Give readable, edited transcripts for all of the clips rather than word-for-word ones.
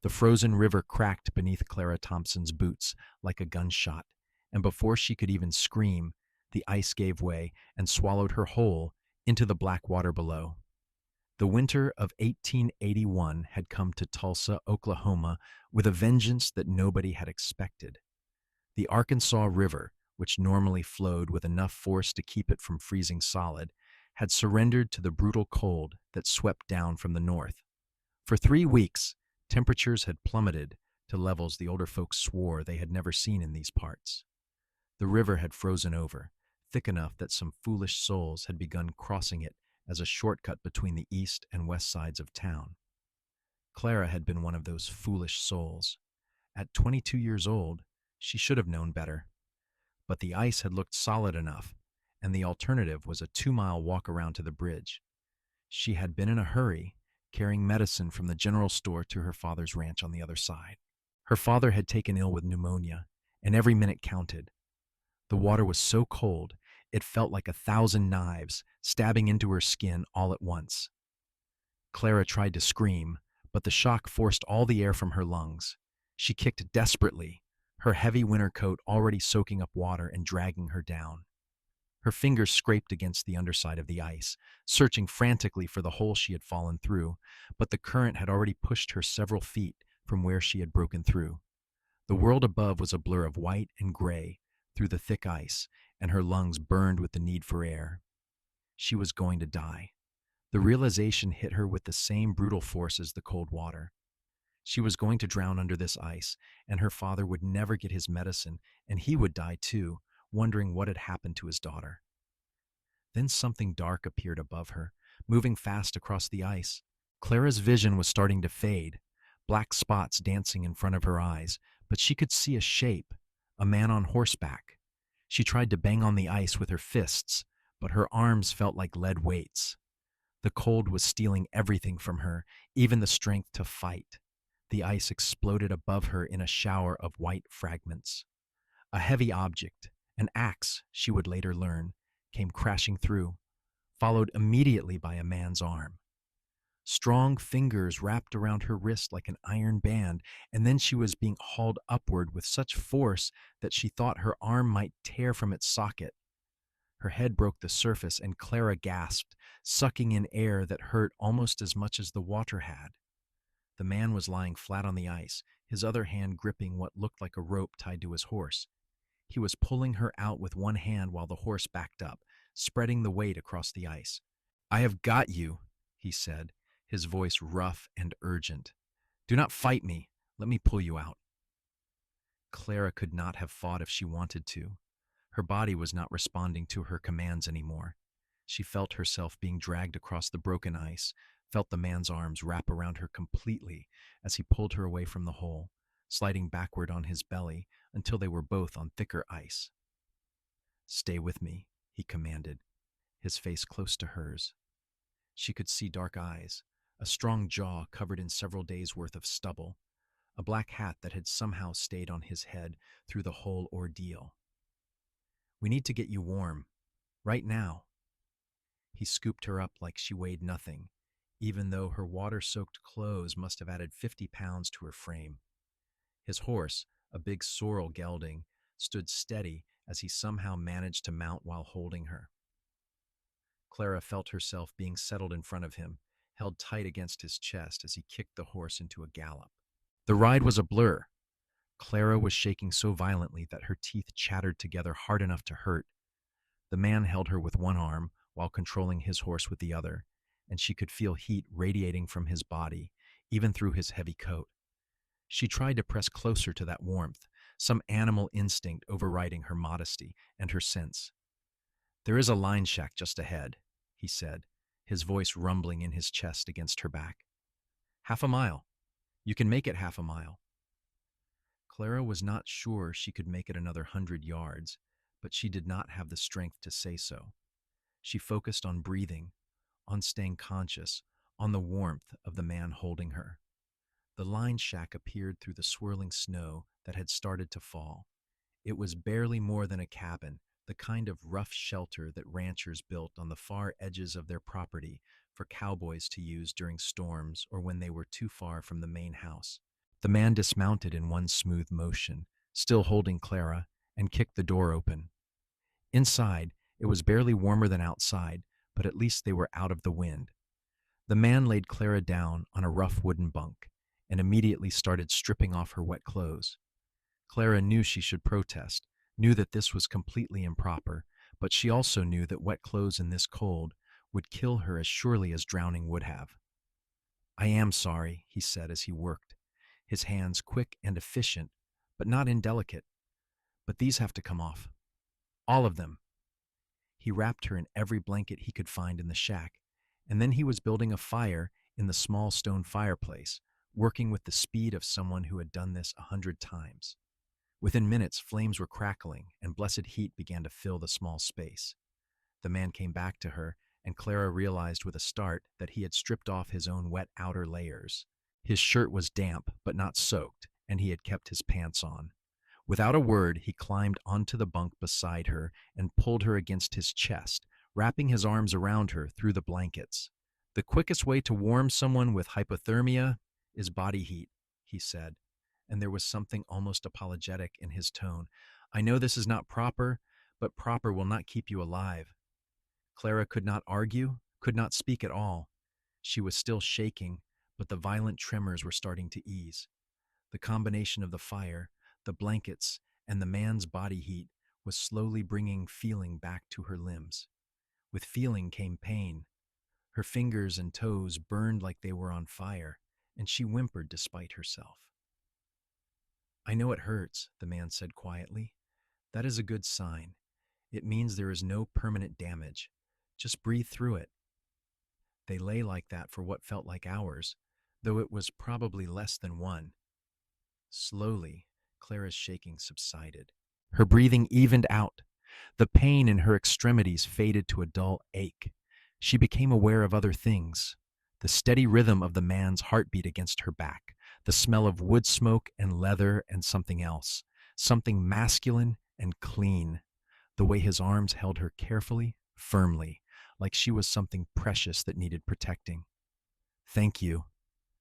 The frozen river cracked beneath Clara Thompson's boots like a gunshot, and before she could even scream, the ice gave way and swallowed her whole into the black water below. The winter of 1881 had come to Tulsa, Oklahoma, with a vengeance that nobody had expected. The Arkansas River, which normally flowed with enough force to keep it from freezing solid, had surrendered to the brutal cold that swept down from the north. For 3 weeks, temperatures had plummeted to levels the older folks swore they had never seen in these parts. The river had frozen over, thick enough that some foolish souls had begun crossing it as a shortcut between the east and west sides of town. Clara had been one of those foolish souls. At 22 years old, she should have known better. But the ice had looked solid enough, and the alternative was a 2-mile walk around to the bridge. She had been in a hurry, carrying medicine from the general store to her father's ranch on the other side. Her father had taken ill with pneumonia, and every minute counted. The water was so cold, it felt like 1,000 knives stabbing into her skin all at once. Clara tried to scream, but the shock forced all the air from her lungs. She kicked desperately, her heavy winter coat already soaking up water and dragging her down. Her fingers scraped against the underside of the ice, searching frantically for the hole she had fallen through, but the current had already pushed her several feet from where she had broken through. The world above was a blur of white and gray through the thick ice, and her lungs burned with the need for air. She was going to die. The realization hit her with the same brutal force as the cold water. She was going to drown under this ice, and her father would never get his medicine, and he would die too, wondering what had happened to his daughter. Then something dark appeared above her, moving fast across the ice. Clara's vision was starting to fade, black spots dancing in front of her eyes, but she could see a shape, a man on horseback. She tried to bang on the ice with her fists, but her arms felt like lead weights. The cold was stealing everything from her, even the strength to fight. The ice exploded above her in a shower of white fragments. A heavy object, an axe, she would later learn, came crashing through, followed immediately by a man's arm. Strong fingers wrapped around her wrist like an iron band, and then she was being hauled upward with such force that she thought her arm might tear from its socket. Her head broke the surface, and Clara gasped, sucking in air that hurt almost as much as the water had. The man was lying flat on the ice, his other hand gripping what looked like a rope tied to his horse. He was pulling her out with one hand while the horse backed up, spreading the weight across the ice. "I have got you," he said, his voice rough and urgent. "Do not fight me. Let me pull you out." Clara could not have fought if she wanted to. Her body was not responding to her commands anymore. She felt herself being dragged across the broken ice, felt the man's arms wrap around her completely as he pulled her away from the hole, sliding backward on his belly until they were both on thicker ice. "Stay with me," he commanded, his face close to hers. She could see dark eyes, a strong jaw covered in several days' worth of stubble, a black hat that had somehow stayed on his head through the whole ordeal. "We need to get you warm. Right now." He scooped her up like she weighed nothing, even though her water-soaked clothes must have added 50 pounds to her frame. His horse, a big sorrel gelding, stood steady as he somehow managed to mount while holding her. Clara felt herself being settled in front of him, held tight against his chest as he kicked the horse into a gallop. The ride was a blur. Clara was shaking so violently that her teeth chattered together hard enough to hurt. The man held her with one arm while controlling his horse with the other, and she could feel heat radiating from his body, even through his heavy coat. She tried to press closer to that warmth, some animal instinct overriding her modesty and her sense. "There is a line shack just ahead," he said, his voice rumbling in his chest against her back. "Half a mile. You can make it half a mile." Clara was not sure she could make it another 100 yards, but she did not have the strength to say so. She focused on breathing, on staying conscious, on the warmth of the man holding her. The line shack appeared through the swirling snow that had started to fall. It was barely more than a cabin, the kind of rough shelter that ranchers built on the far edges of their property for cowboys to use during storms or when they were too far from the main house. The man dismounted in one smooth motion, still holding Clara, and kicked the door open. Inside, it was barely warmer than outside, but at least they were out of the wind. The man laid Clara down on a rough wooden bunk and immediately started stripping off her wet clothes. Clara knew she should protest, knew that this was completely improper, but she also knew that wet clothes in this cold would kill her as surely as drowning would have. I am sorry, he said as he worked, his hands quick and efficient, but not indelicate. But these have to come off. All of them. He wrapped her in every blanket he could find in the shack, and then he was building a fire in the small stone fireplace, working with the speed of someone who had done this 100 times. Within minutes, flames were crackling, and blessed heat began to fill the small space. The man came back to her, and Clara realized with a start that he had stripped off his own wet outer layers. His shirt was damp, but not soaked, and he had kept his pants on. Without a word, he climbed onto the bunk beside her and pulled her against his chest, wrapping his arms around her through the blankets. The quickest way to warm someone with hypothermia is body heat, he said, and there was something almost apologetic in his tone. I know this is not proper, but proper will not keep you alive. Clara could not argue, could not speak at all. She was still shaking, but the violent tremors were starting to ease. The combination of the fire, the blankets, and the man's body heat was slowly bringing feeling back to her limbs. With feeling came pain. Her fingers and toes burned like they were on fire, and she whimpered despite herself. I know it hurts, the man said quietly. That is a good sign. It means there is no permanent damage. Just breathe through it. They lay like that for what felt like hours, though it was probably less than one. Slowly, Clara's shaking subsided. Her breathing evened out. The pain in her extremities faded to a dull ache. She became aware of other things. The steady rhythm of the man's heartbeat against her back, the smell of wood smoke and leather and something else, something masculine and clean, the way his arms held her carefully, firmly, like she was something precious that needed protecting. Thank you,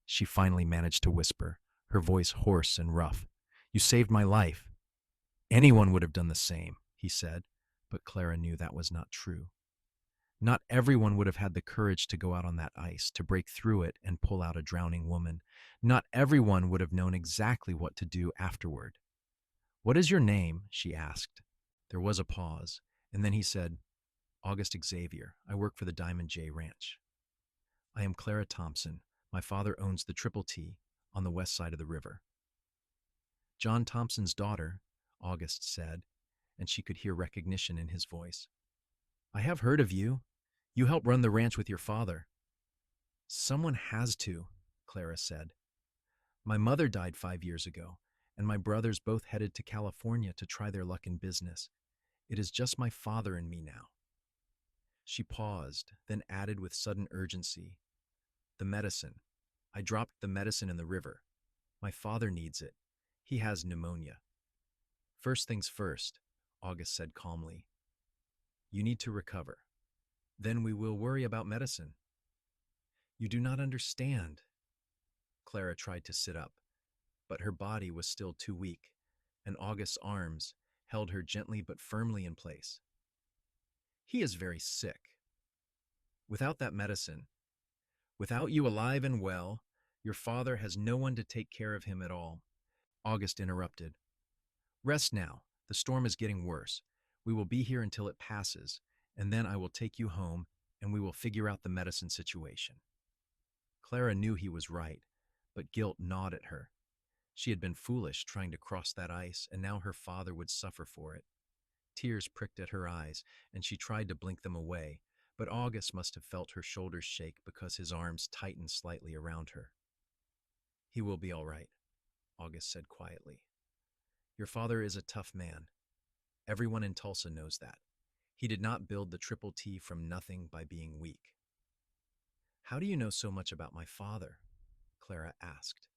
she finally managed to whisper, her voice hoarse and rough. You saved my life. Anyone would have done the same, he said, but Clara knew that was not true. Not everyone would have had the courage to go out on that ice, to break through it and pull out a drowning woman. Not everyone would have known exactly what to do afterward. What is your name? She asked. There was a pause, and then he said, August Xavier. I work for the Diamond J Ranch. I am Clara Thompson. My father owns the Triple T on the west side of the river. John Thompson's daughter, August said, and she could hear recognition in his voice. I have heard of you. You help run the ranch with your father. Someone has to, Clara said. My mother died 5 years ago, and my brothers both headed to California to try their luck in business. It is just my father and me now. She paused, then added with sudden urgency, the medicine. I dropped the medicine in the river. My father needs it. He has pneumonia. First things first, August said calmly. You need to recover. Then we will worry about medicine. You do not understand. Clara tried to sit up, but her body was still too weak, and August's arms held her gently but firmly in place. He is very sick. Without that medicine, without you alive and well, your father has no one to take care of him at all. August interrupted. Rest now. The storm is getting worse. We will be here until it passes, and then I will take you home, and we will figure out the medicine situation. Clara knew he was right, but guilt gnawed at her. She had been foolish trying to cross that ice, and now her father would suffer for it. Tears pricked at her eyes, and she tried to blink them away, but August must have felt her shoulders shake because his arms tightened slightly around her. He will be all right, August said quietly. Your father is a tough man. Everyone in Tulsa knows that. He did not build the Triple T from nothing by being weak. How do you know so much about my father? Clara asked,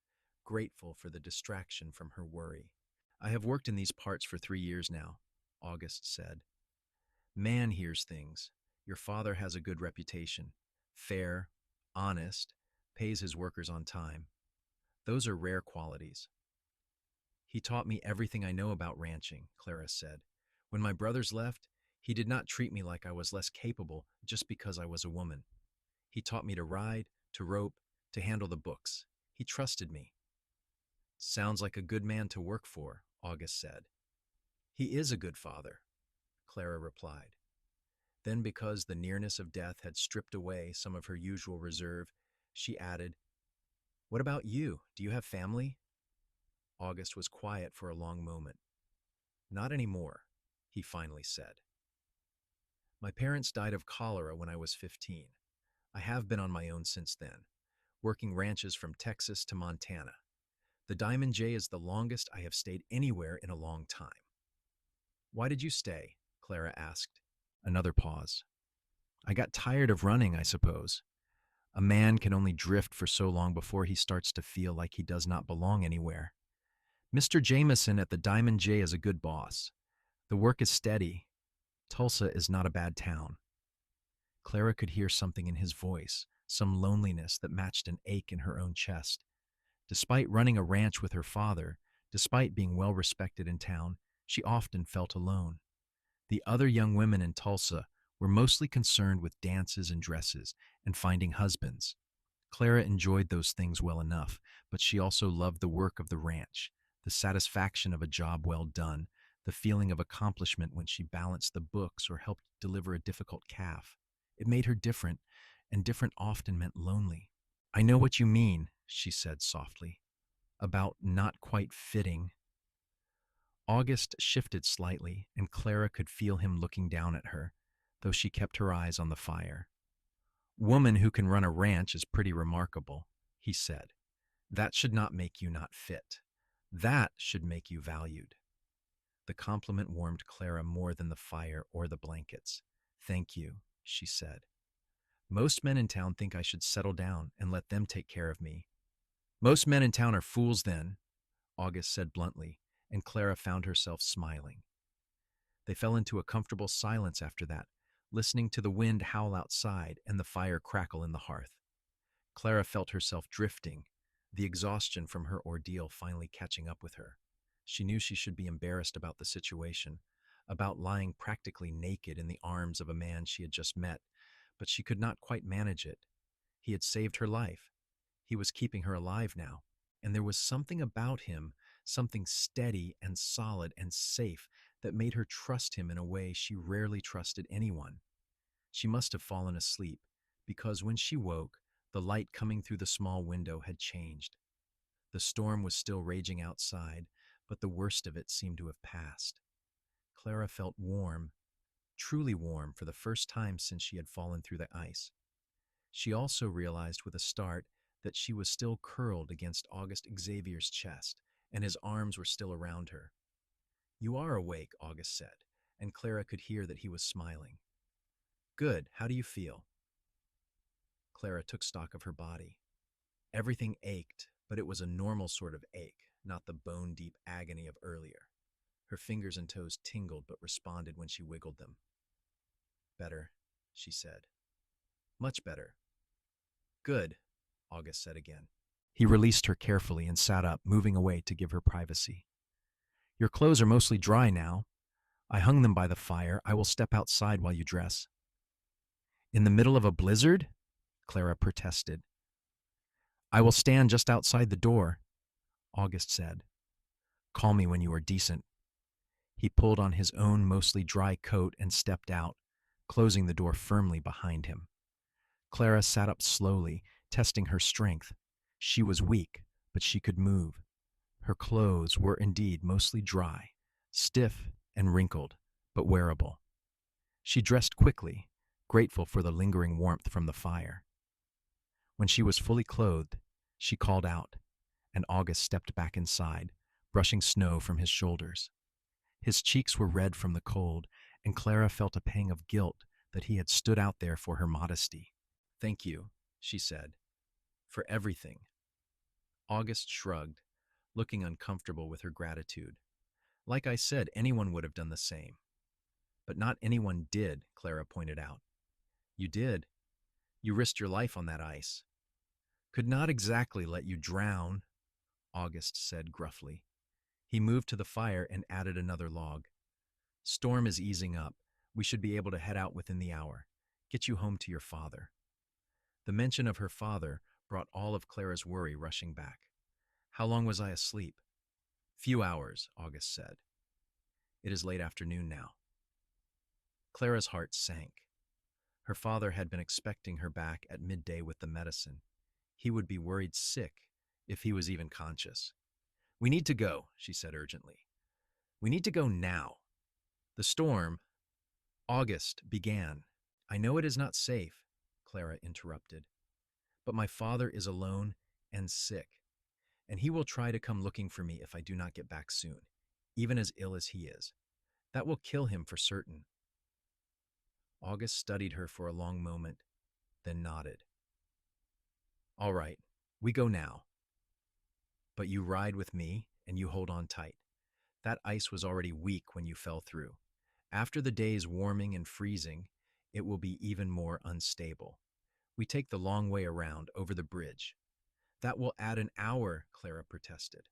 grateful for the distraction from her worry. I have worked in these parts for 3 years now, August said. Man hears things. Your father has a good reputation. Fair, honest, pays his workers on time. Those are rare qualities. He taught me everything I know about ranching, Clara said. When my brothers left, he did not treat me like I was less capable just because I was a woman. He taught me to ride, to rope, to handle the books. He trusted me. Sounds like a good man to work for, August said. He is a good father, Clara replied. Then, because the nearness of death had stripped away some of her usual reserve, she added, "What about you? Do you have family?" August was quiet for a long moment. "Not anymore," he finally said. "My parents died of cholera when I was 15. I have been on my own since then, working ranches from Texas to Montana. The Diamond J is the longest I have stayed anywhere in a long time." "Why did you stay?" Clara asked. Another pause. "I got tired of running, I suppose. A man can only drift for so long before he starts to feel like he does not belong anywhere. Mr. Jameson at the Diamond J is a good boss. The work is steady. Tulsa is not a bad town." Clara could hear something in his voice, some loneliness that matched an ache in her own chest. Despite running a ranch with her father, despite being well respected in town, she often felt alone. The other young women in Tulsa were mostly concerned with dances and dresses and finding husbands. Clara enjoyed those things well enough, but she also loved the work of the ranch, the satisfaction of a job well done, the feeling of accomplishment when she balanced the books or helped deliver a difficult calf. It made her different, and different often meant lonely. "I know what you mean," she said softly, "about not quite fitting." August shifted slightly, and Clara could feel him looking down at her, though she kept her eyes on the fire. "Woman who can run a ranch is pretty remarkable," he said. "That should not make you not fit. That should make you valued." The compliment warmed Clara more than the fire or the blankets. "Thank you," she said. "Most men in town think I should settle down and let them take care of me." "Most men in town are fools then," August said bluntly, and Clara found herself smiling. They fell into a comfortable silence after that, listening to the wind howl outside and the fire crackle in the hearth. Clara felt herself drifting, the exhaustion from her ordeal finally catching up with her. She knew she should be embarrassed about the situation, about lying practically naked in the arms of a man she had just met, but she could not quite manage it. He had saved her life. He was keeping her alive now, and there was something about him, something steady and solid and safe, that made her trust him in a way she rarely trusted anyone. She must have fallen asleep, because when she woke, the light coming through the small window had changed. The storm was still raging outside, but the worst of it seemed to have passed. Clara felt warm, truly warm, for the first time since she had fallen through the ice. She also realized with a start that she was still curled against August Xavier's chest, and his arms were still around her. "You are awake," August said, and Clara could hear that he was smiling. "Good. How do you feel?" Clara took stock of her body. Everything ached, but it was a normal sort of ache, not the bone-deep agony of earlier. Her fingers and toes tingled but responded when she wiggled them. "Better," she said. "Much better." "Good," August said again. He released her carefully and sat up, moving away to give her privacy. "Your clothes are mostly dry now. I hung them by the fire. I will step outside while you dress." "In the middle of a blizzard?" Clara protested. "I will stand just outside the door," August said. "Call me when you are decent." He pulled on his own mostly dry coat and stepped out, closing the door firmly behind him. Clara sat up slowly, testing her strength. She was weak, but she could move. Her clothes were indeed mostly dry, stiff and wrinkled, but wearable. She dressed quickly, grateful for the lingering warmth from the fire. When she was fully clothed, she called out, and August stepped back inside, brushing snow from his shoulders. His cheeks were red from the cold, and Clara felt a pang of guilt that he had stood out there for her modesty. "Thank you," she said, "for everything." August shrugged, looking uncomfortable with her gratitude. "Like I said, anyone would have done the same." "But not anyone did," Clara pointed out. "You did. You risked your life on that ice." "Could not exactly let you drown." August said gruffly. He moved to the fire and added another log. Storm is easing up. We should be able to head out within the hour. Get you home to your father. The mention of her father brought all of Clara's worry rushing back. How long was I asleep? Few hours, August said. It is late afternoon now. Clara's heart sank. Her father had been expecting her back at midday with the medicine. He would be worried sick if he was even conscious. We need to go, she said urgently. We need to go now. The storm, August, began. I know it is not safe, Clara interrupted, but my father is alone and sick, and he will try to come looking for me if I do not get back soon, even as ill as he is. That will kill him for certain. August studied her for a long moment, then nodded. All right, we go now. But you ride with me and you hold on tight. That ice was already weak when you fell through. After the days warming and freezing, it will be even more unstable. We take the long way around over the bridge. That will add an hour, Clara protested.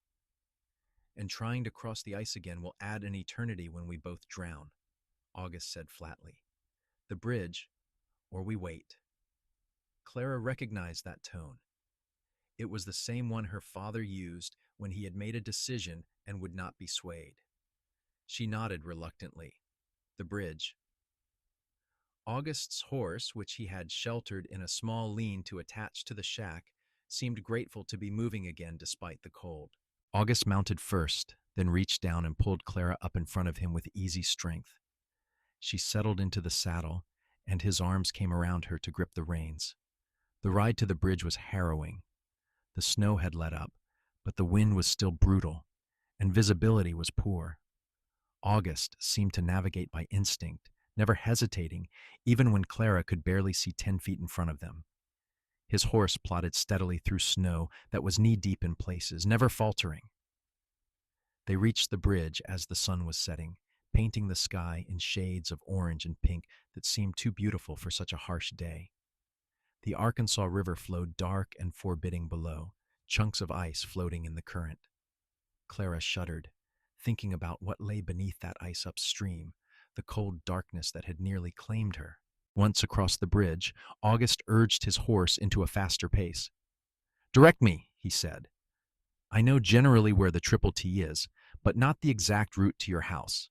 And trying to cross the ice again will add an eternity when we both drown, August said flatly. The bridge, or we wait. Clara recognized that tone. It was the same one her father used when he had made a decision and would not be swayed. She nodded reluctantly. The bridge. August's horse, which he had sheltered in a small lean-to attached to the shack, seemed grateful to be moving again despite the cold. August mounted first, then reached down and pulled Clara up in front of him with easy strength. She settled into the saddle, and his arms came around her to grip the reins. The ride to the bridge was harrowing. The snow had let up, but the wind was still brutal, and visibility was poor. August seemed to navigate by instinct, never hesitating, even when Clara could barely see 10 feet in front of them. His horse plodded steadily through snow that was knee-deep in places, never faltering. They reached the bridge as the sun was setting, painting the sky in shades of orange and pink that seemed too beautiful for such a harsh day. The Arkansas River flowed dark and forbidding below, chunks of ice floating in the current. Clara shuddered, thinking about what lay beneath that ice upstream, the cold darkness that had nearly claimed her. Once across the bridge, August urged his horse into a faster pace. "Direct me," he said. "I know generally where the Triple T is, but not the exact route to your house."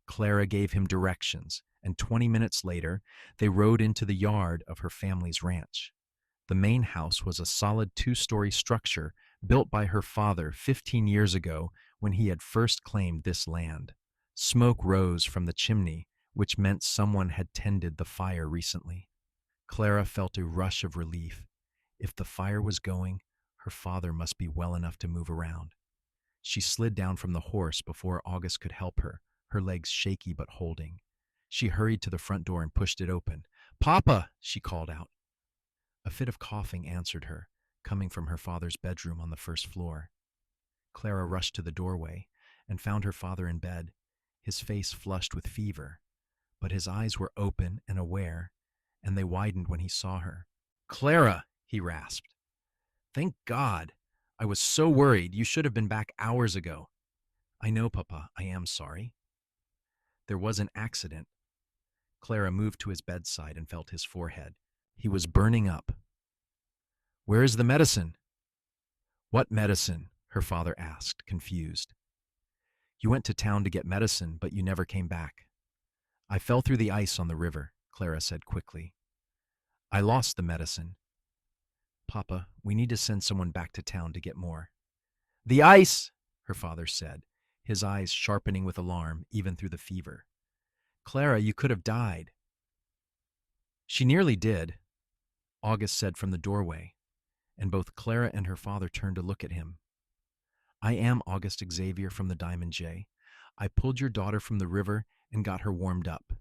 Clara gave him directions, and 20 minutes later, they rode into the yard of her family's ranch. The main house was a solid 2-story structure built by her father 15 years ago when he had first claimed this land. Smoke rose from the chimney, which meant someone had tended the fire recently. Clara felt a rush of relief. If the fire was going, her father must be well enough to move around. She slid down from the horse before August could help her, her legs shaky but holding. She hurried to the front door and pushed it open. "Papa!" she called out. A fit of coughing answered her, coming from her father's bedroom on the first floor. Clara rushed to the doorway and found her father in bed, his face flushed with fever, but his eyes were open and aware, and they widened when he saw her. "Clara!" he rasped. "Thank God! I was so worried. You should have been back hours ago." "I know, Papa. I am sorry." There was an accident. Clara moved to his bedside and felt his forehead. He was burning up. "Where is the medicine?" "What medicine?" her father asked, confused. "You went to town to get medicine, but you never came back." "I fell through the ice on the river," Clara said quickly. "I lost the medicine." "Papa, we need to send someone back to town to get more." "The ice!" her father said, his eyes sharpening with alarm even through the fever. "Clara, you could have died." "She nearly did," August said from the doorway, and both Clara and her father turned to look at him. "I am August Xavier from the Diamond J. I pulled your daughter from the river and got her warmed up.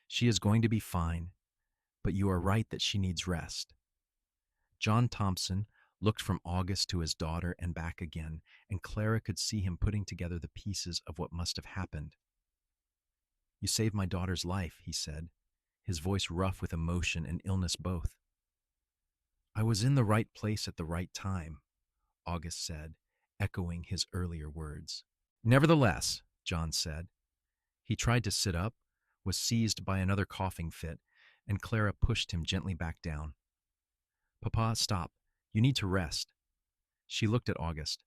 She is going to be fine, but you are right that she needs rest." John Thompson looked from August to his daughter and back again, and Clara could see him putting together the pieces of what must have happened. "You saved my daughter's life," he said, his voice rough with emotion and illness both. "I was in the right place at the right time," August said, echoing his earlier words. Nevertheless, John said. He tried to sit up, was seized by another coughing fit, and Clara pushed him gently back down. Papa, stop. You need to rest. She looked at August.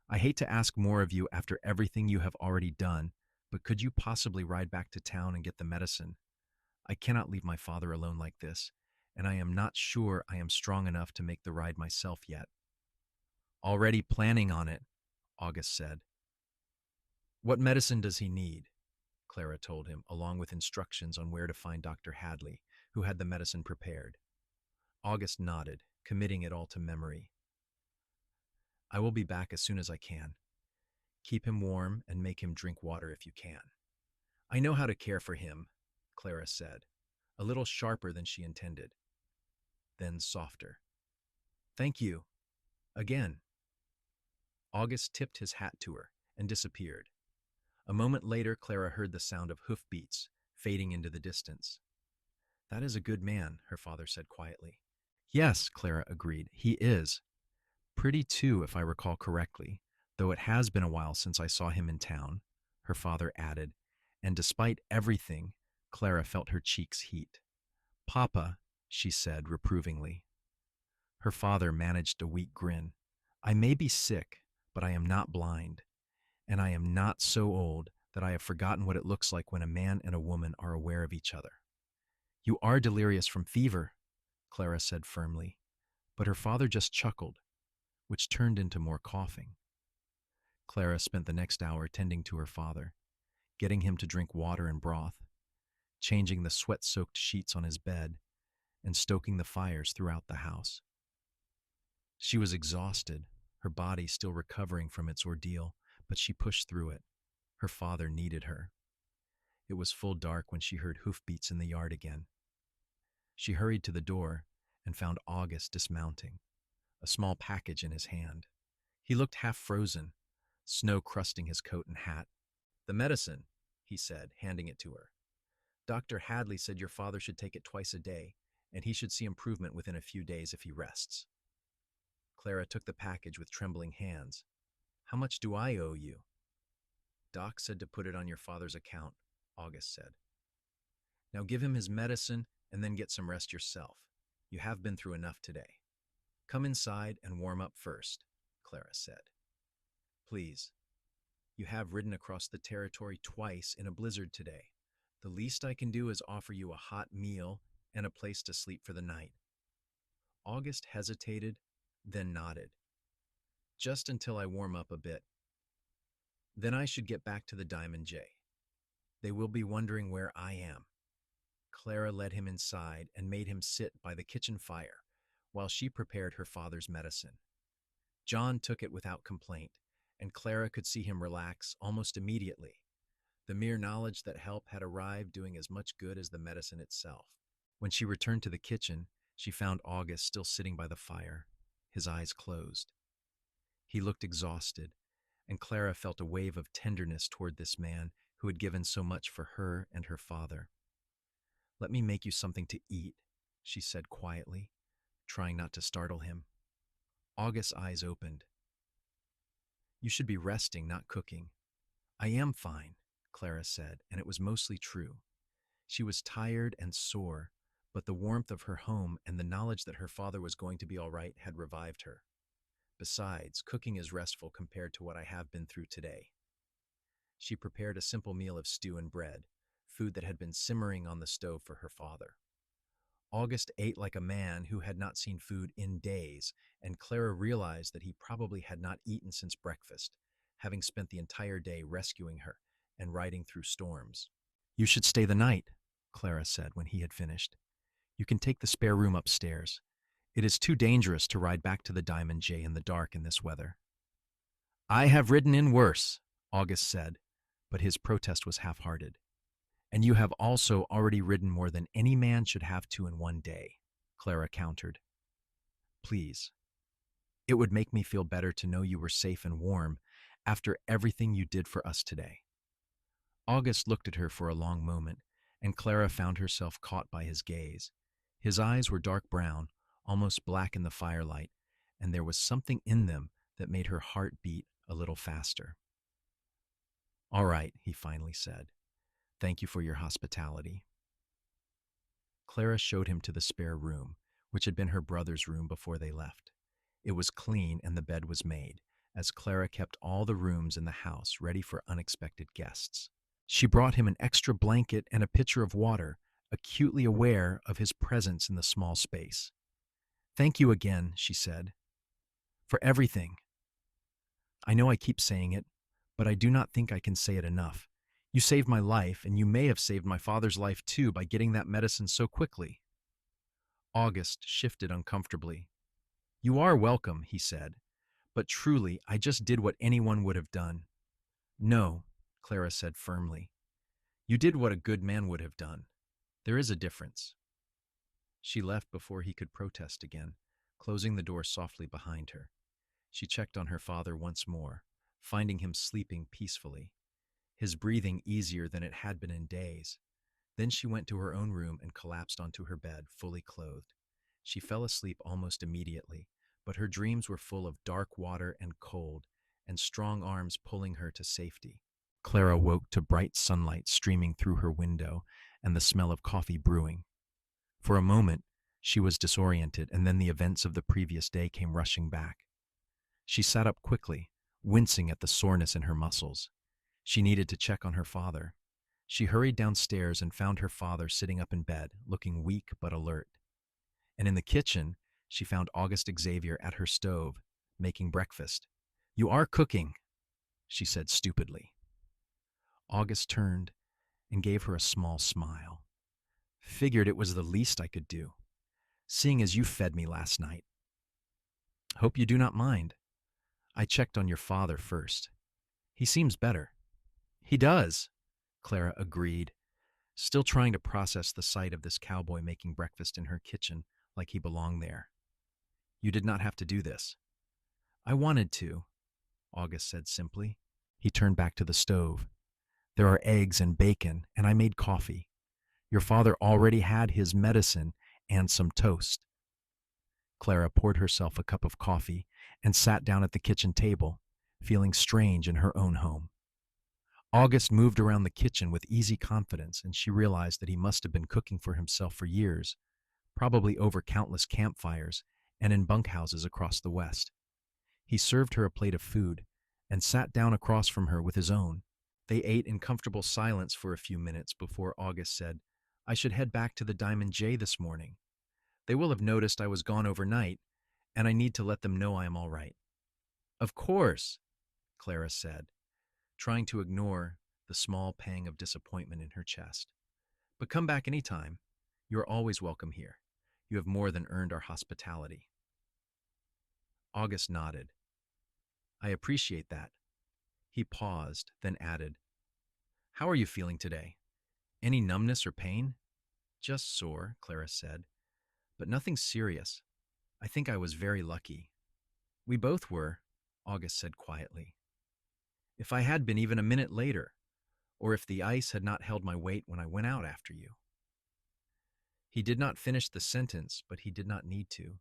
I hate to ask more of you after everything you have already done, but could you possibly ride back to town and get the medicine? I cannot leave my father alone like this, and I am not sure I am strong enough to make the ride myself yet. Already planning on it, August said. What medicine does he need? Clara told him, along with instructions on where to find Dr. Hadley, who had the medicine prepared. August nodded, committing it all to memory. I will be back as soon as I can. Keep him warm and make him drink water if you can. I know how to care for him, Clara said, a little sharper than she intended. Then softer. Thank you. Again. August tipped his hat to her and disappeared. A moment later, Clara heard the sound of hoofbeats fading into the distance. That is a good man, her father said quietly. Yes, Clara agreed. He is. Pretty too, if I recall correctly, though it has been a while since I saw him in town, her father added, and despite everything, Clara felt her cheeks heat. Papa, she said reprovingly. Her father managed a weak grin. I may be sick, but I am not blind, and I am not so old that I have forgotten what it looks like when a man and a woman are aware of each other. You are delirious from fever, Clara said firmly, but her father just chuckled, which turned into more coughing. Clara spent the next hour tending to her father, getting him to drink water and broth, changing the sweat-soaked sheets on his bed, and stoking the fires throughout the house. She was exhausted, her body still recovering from its ordeal, but she pushed through it. Her father needed her. It was full dark when she heard hoofbeats in the yard again. She hurried to the door and found August dismounting, a small package in his hand. He looked half frozen, snow crusting his coat and hat. The medicine, he said, handing it to her. Dr. Hadley said your father should take it twice a day, and he should see improvement within a few days if he rests. Clara took the package with trembling hands. How much do I owe you? Doc said to put it on your father's account, August said. Now give him his medicine and then get some rest yourself. You have been through enough today. Come inside and warm up first, Clara said. Please. You have ridden across the territory twice in a blizzard today. The least I can do is offer you a hot meal and a place to sleep for the night. August hesitated, then nodded. Just until I warm up a bit. Then I should get back to the Diamond J. They will be wondering where I am. Clara led him inside and made him sit by the kitchen fire while she prepared her father's medicine. John took it without complaint, and Clara could see him relax almost immediately, the mere knowledge that help had arrived doing as much good as the medicine itself. When she returned to the kitchen, she found August still sitting by the fire, his eyes closed. He looked exhausted, and Clara felt a wave of tenderness toward this man who had given so much for her and her father. Let me make you something to eat, she said quietly, trying not to startle him. August's eyes opened. You should be resting, not cooking. I am fine, Clara said, and it was mostly true. She was tired and sore, but the warmth of her home and the knowledge that her father was going to be all right had revived her. Besides, cooking is restful compared to what I have been through today. She prepared a simple meal of stew and bread, food that had been simmering on the stove for her father. August ate like a man who had not seen food in days, and Clara realized that he probably had not eaten since breakfast, having spent the entire day rescuing her and riding through storms. You should stay the night, Clara said when he had finished. You can take the spare room upstairs. It is too dangerous to ride back to the Diamond J in the dark in this weather. I have ridden in worse, August said, but his protest was half-hearted. And you have also already ridden more than any man should have to in one day, Clara countered. Please. It would make me feel better to know you were safe and warm after everything you did for us today. August looked at her for a long moment, and Clara found herself caught by his gaze. His eyes were dark brown, almost black in the firelight, and there was something in them that made her heart beat a little faster. "All right," he finally said. "Thank you for your hospitality." Clara showed him to the spare room, which had been her brother's room before they left. It was clean and the bed was made, as Clara kept all the rooms in the house ready for unexpected guests. She brought him an extra blanket and a pitcher of water, acutely aware of his presence in the small space. "Thank you again," she said, "for everything. I know I keep saying it, but I do not think I can say it enough. You saved my life, and you may have saved my father's life too by getting that medicine so quickly." August shifted uncomfortably. "You are welcome," he said, "but truly, I just did what anyone would have done." "No," Clara said firmly. "You did what a good man would have done. There is a difference." She left before he could protest again, closing the door softly behind her. She checked on her father once more, finding him sleeping peacefully, his breathing easier than it had been in days. Then she went to her own room and collapsed onto her bed, fully clothed. She fell asleep almost immediately, but her dreams were full of dark water and cold, and strong arms pulling her to safety. Clara woke to bright sunlight streaming through her window and the smell of coffee brewing. For a moment, she was disoriented, and then the events of the previous day came rushing back. She sat up quickly, wincing at the soreness in her muscles. She needed to check on her father. She hurried downstairs and found her father sitting up in bed, looking weak but alert. And in the kitchen, she found August Xavier at her stove, making breakfast. "You are cooking," she said stupidly. August turned and gave her a small smile. "Figured it was the least I could do, seeing as you fed me last night. Hope you do not mind. I checked on your father first. He seems better." "He does," Clara agreed, still trying to process the sight of this cowboy making breakfast in her kitchen like he belonged there. "You did not have to do this." "I wanted to," August said simply. He turned back to the stove. "There are eggs and bacon, and I made coffee. Your father already had his medicine and some toast." Clara poured herself a cup of coffee and sat down at the kitchen table, feeling strange in her own home. August moved around the kitchen with easy confidence, and she realized that he must have been cooking for himself for years, probably over countless campfires and in bunkhouses across the West. He served her a plate of food and sat down across from her with his own. They ate in comfortable silence for a few minutes before August said, "I should head back to the Diamond J this morning. They will have noticed I was gone overnight, and I need to let them know I am all right." "Of course," Clara said, trying to ignore the small pang of disappointment in her chest. "But come back any time. You are always welcome here. You have more than earned our hospitality." August nodded. "I appreciate that." He paused, then added, "How are you feeling today? Any numbness or pain?" "Just sore," Clara said, "but nothing serious. I think I was very lucky." "We both were," August said quietly. "If I had been even a minute later, or if the ice had not held my weight when I went out after you." He did not finish the sentence, but he did not need to.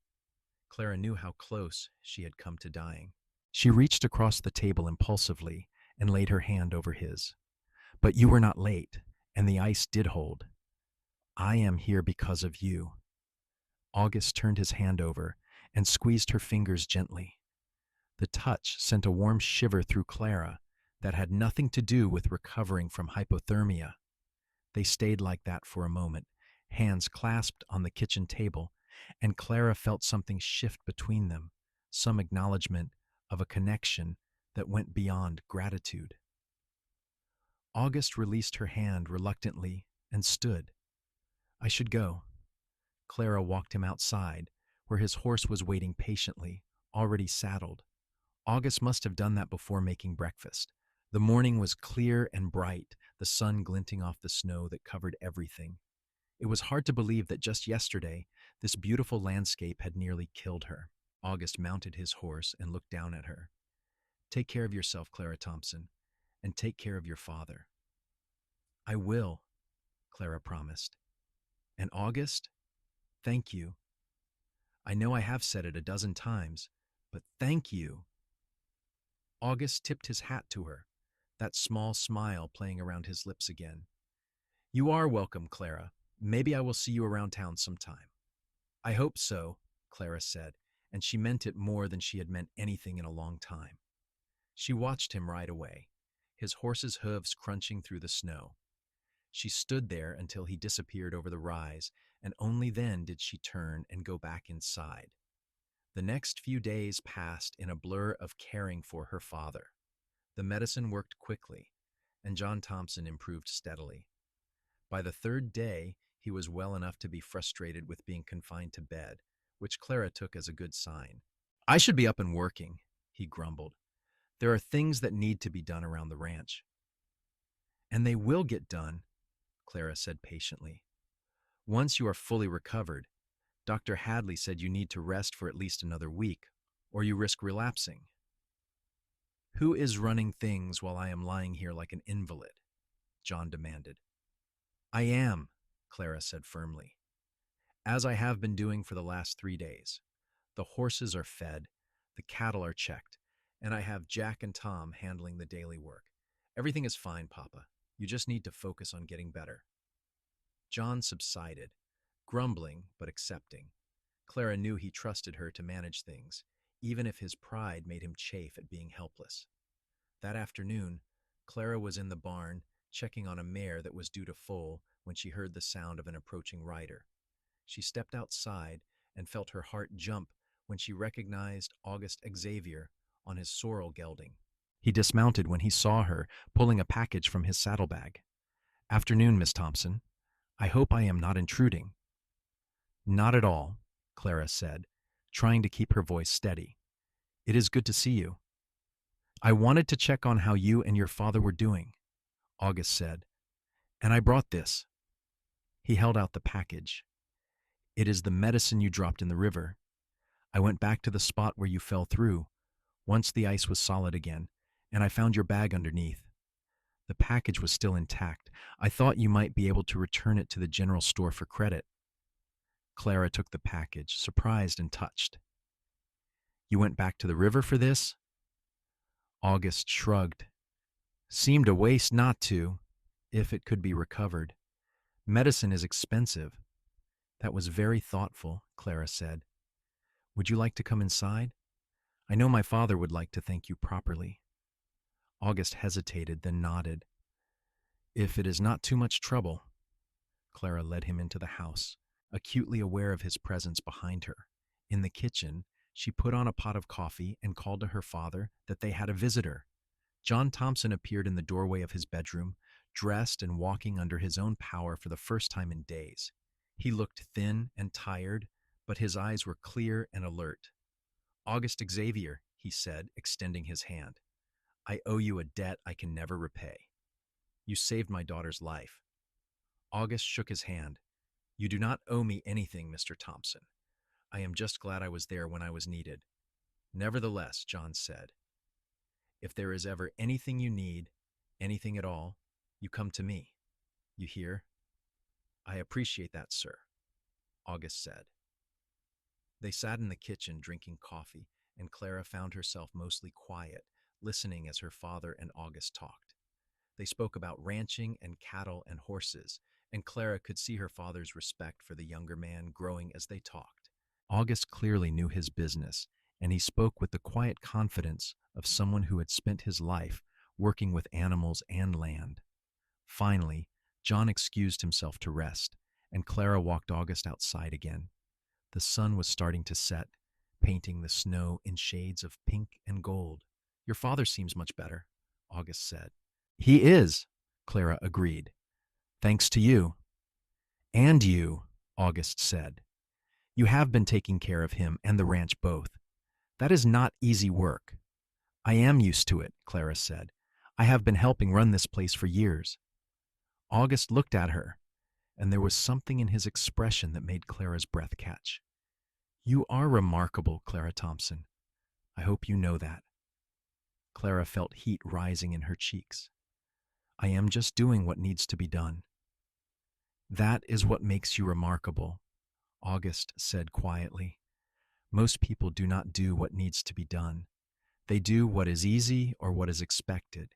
Clara knew how close she had come to dying. She reached across the table impulsively and laid her hand over his. "But you were not late, and the ice did hold. I am here because of you." August turned his hand over and squeezed her fingers gently. The touch sent a warm shiver through Clara that had nothing to do with recovering from hypothermia. They stayed like that for a moment, hands clasped on the kitchen table, and Clara felt something shift between them, some acknowledgement of a connection that went beyond gratitude. August released her hand reluctantly and stood. "I should go." Clara walked him outside, where his horse was waiting patiently, already saddled. August must have done that before making breakfast. The morning was clear and bright, the sun glinting off the snow that covered everything. It was hard to believe that just yesterday, this beautiful landscape had nearly killed her. August mounted his horse and looked down at her. "Take care of yourself, Clara Thompson, and take care of your father." "I will," Clara promised. "And August, thank you. I know I have said it a dozen times, but thank you. August tipped his hat to her, that small smile playing around his lips again. You are welcome, Clara. Maybe I will see you around town sometime. I hope so, Clara said, and she meant it more than she had meant anything in a long time. She watched him ride away, his horse's hooves crunching through the snow. She stood there until he disappeared over the rise, and only then did she turn and go back inside. The next few days passed in a blur of caring for her father. The medicine worked quickly, and John Thompson improved steadily. By the third day, he was well enough to be frustrated with being confined to bed, which Clara took as a good sign. I should be up and working, he grumbled. There are things that need to be done around the ranch. And they will get done, Clara said patiently. Once you are fully recovered, Dr. Hadley said you need to rest for at least another week, or you risk relapsing. Who is running things while I am lying here like an invalid? John demanded. I am, Clara said firmly, as I have been doing for the last 3 days. The horses are fed, the cattle are checked, and I have Jack and Tom handling the daily work. Everything is fine, Papa. You just need to focus on getting better. John subsided, grumbling but accepting. Clara knew he trusted her to manage things, even if his pride made him chafe at being helpless. That afternoon, Clara was in the barn, checking on a mare that was due to foal when she heard the sound of an approaching rider. She stepped outside and felt her heart jump when she recognized August Xavier on his sorrel gelding. He dismounted when he saw her, pulling a package from his saddlebag. Afternoon, Miss Thompson. I hope I am not intruding. Not at all, Clara said, trying to keep her voice steady. It is good to see you. I wanted to check on how you and your father were doing, August said, and I brought this. He held out the package. It is the medicine you dropped in the river. I went back to the spot where you fell through, once the ice was solid again, and I found your bag underneath. The package was still intact. I thought you might be able to return it to the general store for credit. Clara took the package, surprised and touched. You went back to the river for this? August shrugged. Seemed a waste not to, if it could be recovered. Medicine is expensive. That was very thoughtful, Clara said. Would you like to come inside? I know my father would like to thank you properly. August hesitated, then nodded. If it is not too much trouble. Clara led him into the house, acutely aware of his presence behind her. In the kitchen, she put on a pot of coffee and called to her father that they had a visitor. John Thompson appeared in the doorway of his bedroom, dressed and walking under his own power for the first time in days. He looked thin and tired, but his eyes were clear and alert. August Xavier, he said, extending his hand. I owe you a debt I can never repay. You saved my daughter's life. August shook his hand. You do not owe me anything, Mr. Thompson. I am just glad I was there when I was needed. Nevertheless, John said, if there is ever anything you need, anything at all, you come to me. You hear? I appreciate that, sir, August said. They sat in the kitchen drinking coffee, and Clara found herself mostly quiet, listening as her father and August talked. They spoke about ranching and cattle and horses, and Clara could see her father's respect for the younger man growing as they talked. August clearly knew his business, and he spoke with the quiet confidence of someone who had spent his life working with animals and land. Finally, John excused himself to rest, and Clara walked August outside again. The sun was starting to set, painting the snow in shades of pink and gold. Your father seems much better, August said. He is, Clara agreed. Thanks to you. And you, August said. You have been taking care of him and the ranch both. That is not easy work. I am used to it, Clara said. I have been helping run this place for years. August looked at her, and there was something in his expression that made Clara's breath catch. You are remarkable, Clara Thompson. I hope you know that. Clara felt heat rising in her cheeks. I am just doing what needs to be done. That is what makes you remarkable, August said quietly. Most people do not do what needs to be done. They do what is easy or what is expected.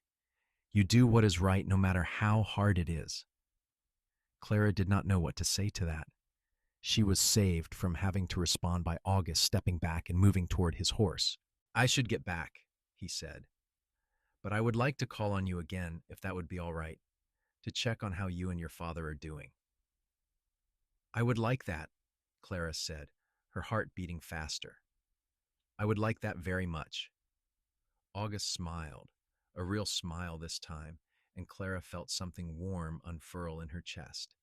You do what is right no matter how hard it is. Clara did not know what to say to that. She was saved from having to respond by August stepping back and moving toward his horse. I should get back, he said, but I would like to call on you again, if that would be all right, to check on how you and your father are doing. I would like that, Clara said, her heart beating faster. I would like that very much. August smiled, a real smile this time, and Clara felt something warm unfurl in her chest.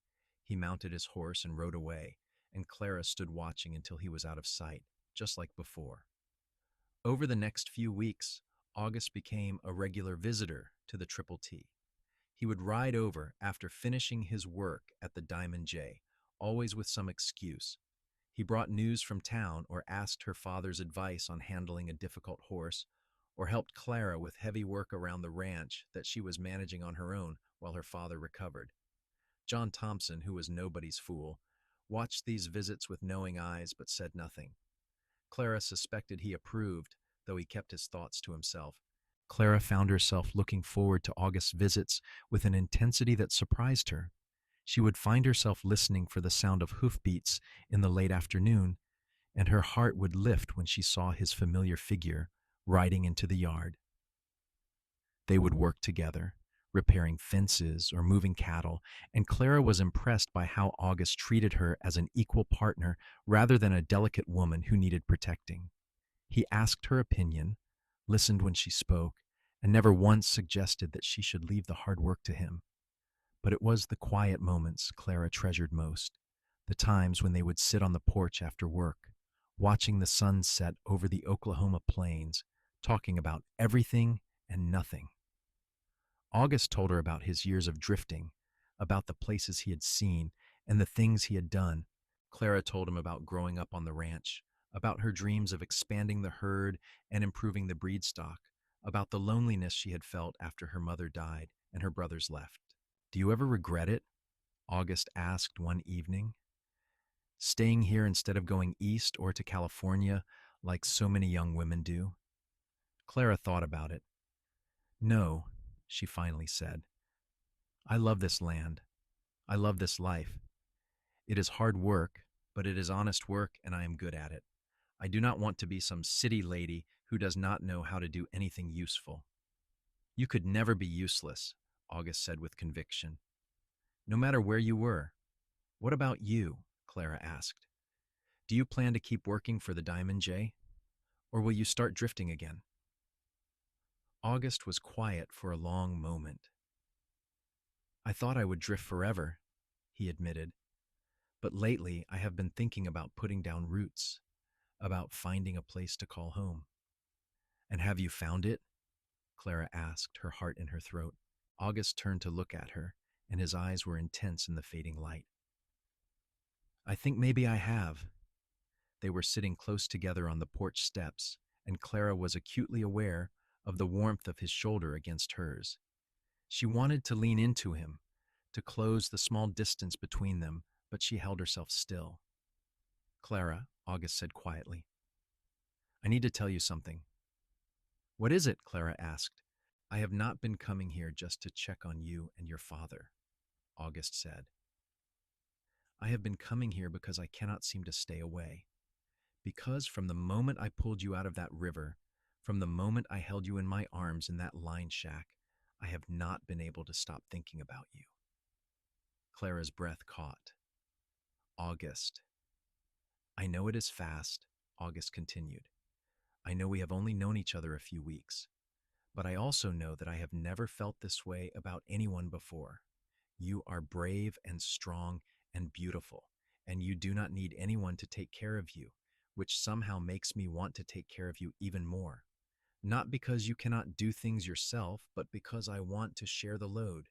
He mounted his horse and rode away, and Clara stood watching until he was out of sight, just like before. Over the next few weeks, August became a regular visitor to the Triple T. He would ride over after finishing his work at the Diamond J, always with some excuse. He brought news from town or asked her father's advice on handling a difficult horse, or helped Clara with heavy work around the ranch that she was managing on her own while her father recovered. John Thompson, who was nobody's fool, watched these visits with knowing eyes but said nothing. Clara suspected he approved, though he kept his thoughts to himself. Clara found herself looking forward to August's visits with an intensity that surprised her. She would find herself listening for the sound of hoofbeats in the late afternoon, and her heart would lift when she saw his familiar figure riding into the yard. They would work together, repairing fences or moving cattle, and Clara was impressed by how August treated her as an equal partner rather than a delicate woman who needed protecting. He asked her opinion, listened when she spoke, and never once suggested that she should leave the hard work to him. But it was the quiet moments Clara treasured most, the times when they would sit on the porch after work, watching the sun set over the Oklahoma plains, talking about everything and nothing. August told her about his years of drifting, about the places he had seen, and the things he had done. Clara told him about growing up on the ranch, about her dreams of expanding the herd and improving the breed stock, about the loneliness she had felt after her mother died and her brothers left. Do you ever regret it? August asked one evening. Staying here instead of going east or to California like so many young women do? Clara thought about it. No, she finally said. I love this land. I love this life. It is hard work, but it is honest work and I am good at it. I do not want to be some city lady who does not know how to do anything useful. You could never be useless, August said with conviction. No matter where you were. What about you? Clara asked. Do you plan to keep working for the Diamond J? Or will you start drifting again? August was quiet for a long moment. I thought I would drift forever, he admitted. But lately I have been thinking about putting down roots, about finding a place to call home. And have you found it? Clara asked, her heart in her throat. August turned to look at her, and his eyes were intense in the fading light. I think maybe I have. They were sitting close together on the porch steps, and Clara was acutely aware of the warmth of his shoulder against hers. She wanted to lean into him, to close the small distance between them, but she held herself still. Clara, August said quietly, I need to tell you something. What is it? Clara asked. I have not been coming here just to check on you and your father, August said. I have been coming here because I cannot seem to stay away. Because from the moment I pulled you out of that river, from the moment I held you in my arms in that line shack, I have not been able to stop thinking about you. Clara's breath caught. August. I know it is fast, August continued. I know we have only known each other a few weeks, but I also know that I have never felt this way about anyone before. You are brave and strong and beautiful, and you do not need anyone to take care of you, which somehow makes me want to take care of you even more. Not because you cannot do things yourself, but because I want to share the load,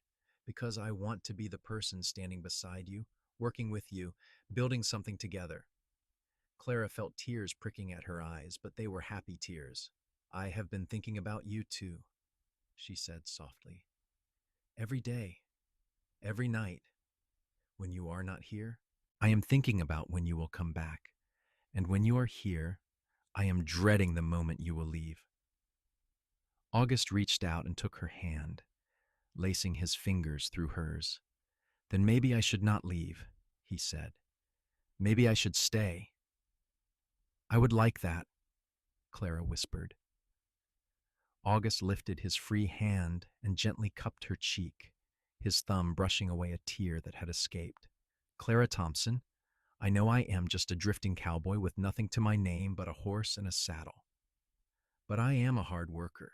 because I want to be the person standing beside you, working with you, building something together. Clara felt tears pricking at her eyes, but they were happy tears. I have been thinking about you too, she said softly. Every day, every night, when you are not here, I am thinking about when you will come back. And when you are here, I am dreading the moment you will leave. August reached out and took her hand, lacing his fingers through hers. Then maybe I should not leave, he said. Maybe I should stay. I would like that, Clara whispered. August lifted his free hand and gently cupped her cheek, his thumb brushing away a tear that had escaped. Clara Thompson, I know I am just a drifting cowboy with nothing to my name but a horse and a saddle. But I am a hard worker,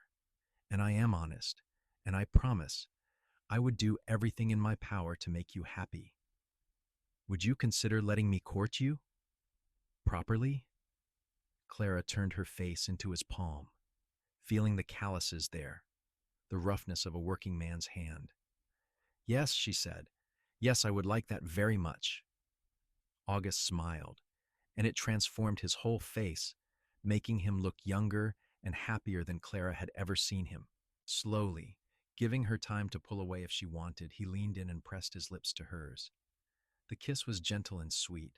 and I am honest, and I promise I would do everything in my power to make you happy. Would you consider letting me court you? Properly? Clara turned her face into his palm, feeling the calluses there, the roughness of a working man's hand. Yes, she said. Yes, I would like that very much. August smiled, and it transformed his whole face, making him look younger and happier than Clara had ever seen him. Slowly, giving her time to pull away if she wanted, he leaned in and pressed his lips to hers. The kiss was gentle and sweet,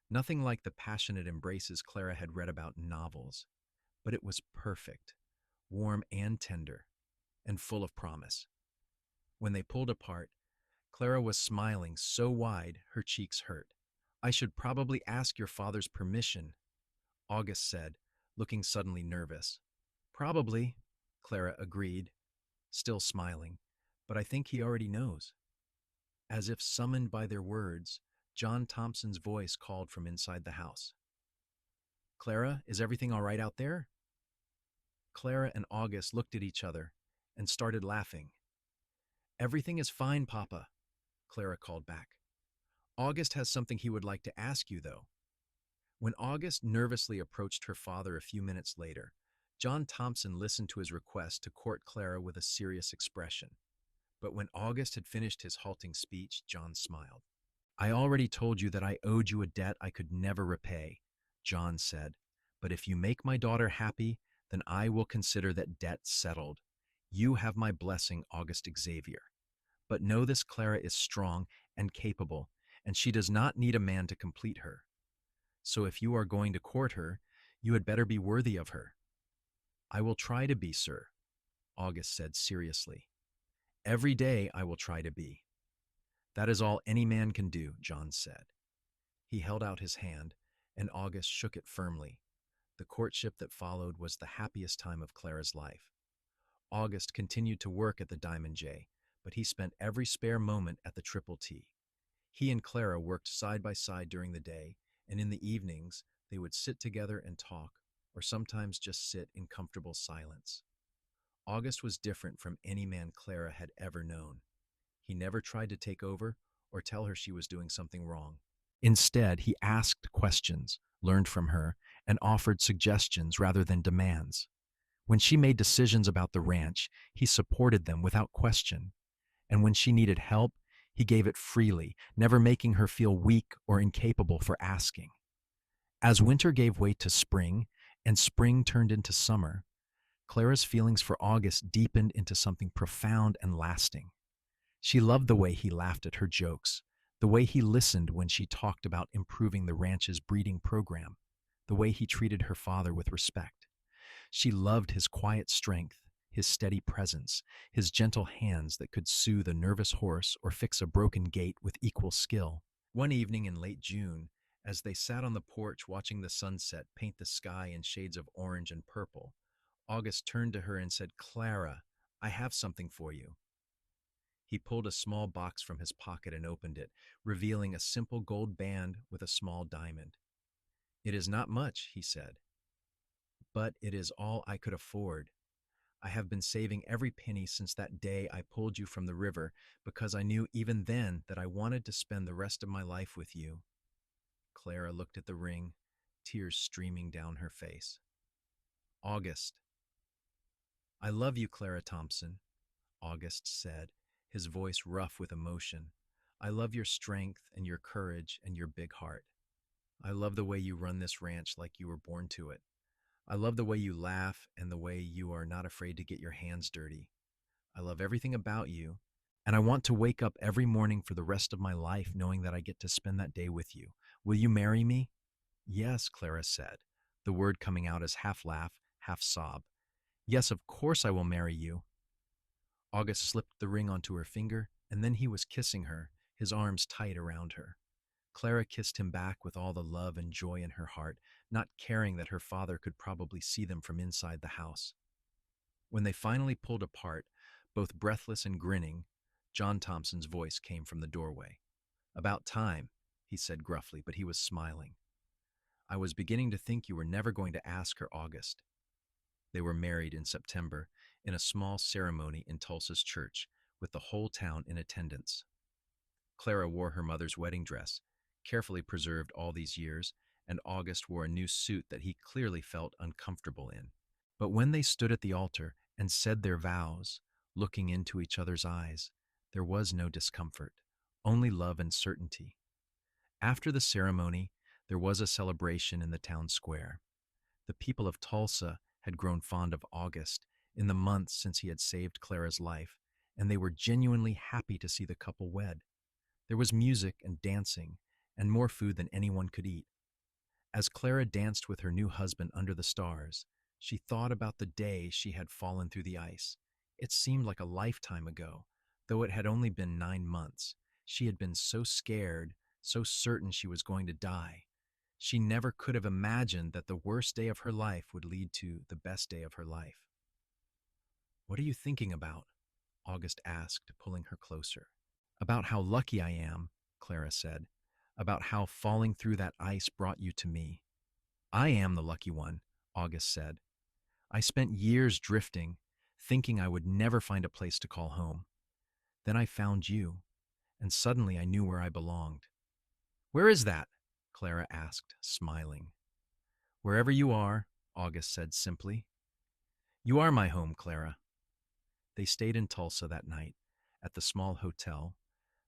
nothing like the passionate embraces Clara had read about in novels, but it was perfect, warm and tender, and full of promise. When they pulled apart, Clara was smiling so wide her cheeks hurt. I should probably ask your father's permission, August said, looking suddenly nervous. Probably, Clara agreed, still smiling, but I think he already knows. As if summoned by their words, John Thompson's voice called from inside the house. Clara, is everything all right out there? Clara and August looked at each other and started laughing. Everything is fine, Papa, Clara called back. August has something he would like to ask you, though. When August nervously approached her father a few minutes later, John Thompson listened to his request to court Clara with a serious expression. But when August had finished his halting speech, John smiled. I already told you that I owed you a debt I could never repay, John said. But if you make my daughter happy, then I will consider that debt settled. You have my blessing, August Xavier. But know this, Clara is strong and capable, and she does not need a man to complete her. So if you are going to court her, you had better be worthy of her. I will try to be, sir, August said seriously. Every day I will try to be. That is all any man can do, John said. He held out his hand, and August shook it firmly. The courtship that followed was the happiest time of Clara's life. August continued to work at the Diamond J, but he spent every spare moment at the Triple T. He and Clara worked side by side during the day, and in the evenings they would sit together and talk, or sometimes just sit in comfortable silence. August was different from any man Clara had ever known. He never tried to take over or tell her she was doing something wrong. Instead, he asked questions, learned from her, and offered suggestions rather than demands. When she made decisions about the ranch, he supported them without question. And when she needed help, he gave it freely, never making her feel weak or incapable for asking. As winter gave way to spring, and spring turned into summer, Clara's feelings for August deepened into something profound and lasting. She loved the way he laughed at her jokes, the way he listened when she talked about improving the ranch's breeding program, the way he treated her father with respect. She loved his quiet strength, his steady presence, his gentle hands that could soothe a nervous horse or fix a broken gate with equal skill. One evening in late June, as they sat on the porch watching the sunset paint the sky in shades of orange and purple, August turned to her and said, Clara, I have something for you. He pulled a small box from his pocket and opened it, revealing a simple gold band with a small diamond. It is not much, he said, but it is all I could afford. I have been saving every penny since that day I pulled you from the river because I knew even then that I wanted to spend the rest of my life with you. Clara looked at the ring, tears streaming down her face. August. I love you, Clara Thompson, August said, his voice rough with emotion. I love your strength and your courage and your big heart. I love the way you run this ranch like you were born to it. I love the way you laugh and the way you are not afraid to get your hands dirty. I love everything about you, and I want to wake up every morning for the rest of my life knowing that I get to spend that day with you. Will you marry me? Yes, Clara said, the word coming out as half laugh, half sob. Yes, of course I will marry you. August slipped the ring onto her finger, and then he was kissing her, his arms tight around her. Clara kissed him back with all the love and joy in her heart, not caring that her father could probably see them from inside the house. When they finally pulled apart, both breathless and grinning, John Thompson's voice came from the doorway. About time, he said gruffly, but he was smiling. I was beginning to think you were never going to ask her, August. They were married in September in a small ceremony in Tulsa's church, with the whole town in attendance. Clara wore her mother's wedding dress, carefully preserved all these years, and August wore a new suit that he clearly felt uncomfortable in. But when they stood at the altar and said their vows, looking into each other's eyes, there was no discomfort, only love and certainty. After the ceremony, there was a celebration in the town square. The people of Tulsa had grown fond of August in the months since he had saved Clara's life, and they were genuinely happy to see the couple wed. There was music and dancing, and more food than anyone could eat. As Clara danced with her new husband under the stars, she thought about the day she had fallen through the ice. It seemed like a lifetime ago, though it had only been 9 months. She had been so scared, so certain she was going to die. She never could have imagined that the worst day of her life would lead to the best day of her life. What are you thinking about? August asked, pulling her closer. About how lucky I am, Clara said. About how falling through that ice brought you to me. I am the lucky one, August said. I spent years drifting, thinking I would never find a place to call home. Then I found you, and suddenly I knew where I belonged. Where is that? Clara asked, smiling. Wherever you are, August said simply. You are my home, Clara. They stayed in Tulsa that night, at the small hotel,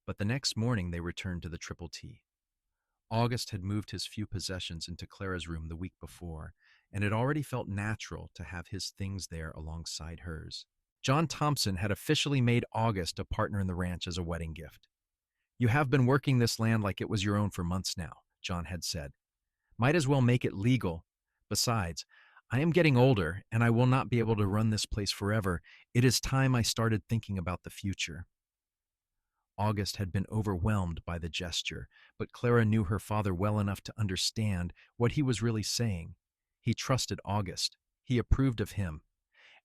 but the next morning they returned to the Triple T. August had moved his few possessions into Clara's room the week before, and it already felt natural to have his things there alongside hers. John Thompson had officially made August a partner in the ranch as a wedding gift. You have been working this land like it was your own for months now, John had said. Might as well make it legal. Besides, I am getting older, and I will not be able to run this place forever. It is time I started thinking about the future. August had been overwhelmed by the gesture, but Clara knew her father well enough to understand what he was really saying. He trusted August. He approved of him.